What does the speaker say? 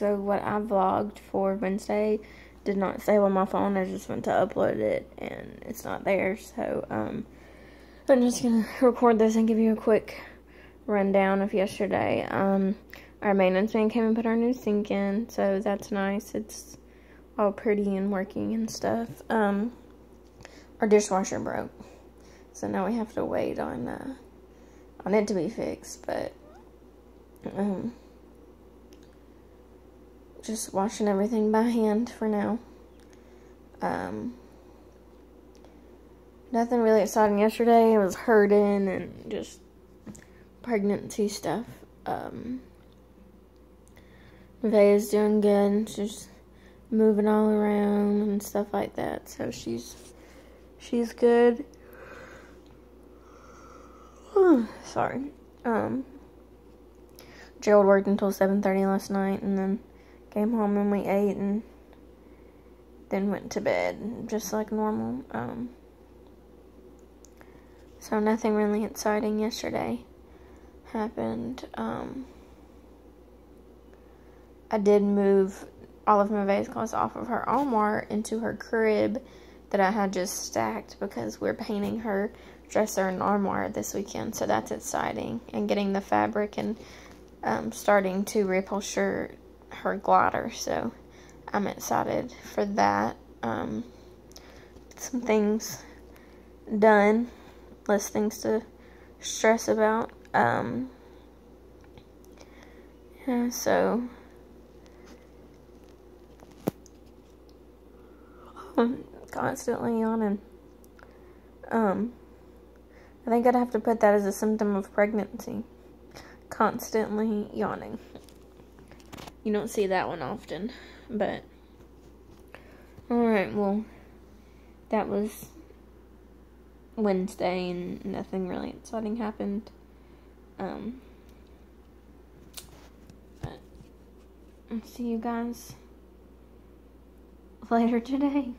so what I vlogged for Wednesday did not save on my phone. I just went to upload it, and it's not there. So, I'm just going to record this and give you a quick rundown of yesterday. Our maintenance man came and put our new sink in, so that's nice. It's all pretty and working and stuff. Our dishwasher broke, so now we have to wait on it to be fixed, but, just washing everything by hand for now. Nothing really exciting yesterday. It was hurting and just pregnancy stuff. Nevaeh's doing good. She's moving all around and stuff like that. So she's good. Sorry. Gerald worked until 7:30 last night, and then came home and we ate and then went to bed just like normal. So nothing really exciting yesterday happened. I did move all of Nevaeh's clothes off of her armoire into her crib that I had just stacked because we're painting her dresser and armoire this weekend, so that's exciting. And getting the fabric and starting to reupholster her glider, so I'm excited for that. Some things done, less things to stress about. Yeah, so I'm constantly yawning. I think I'd have to put that as a symptom of pregnancy. Constantly yawning. You don't see that one often, but alright, well, that was Wednesday and nothing really exciting happened. But I'll see you guys later today.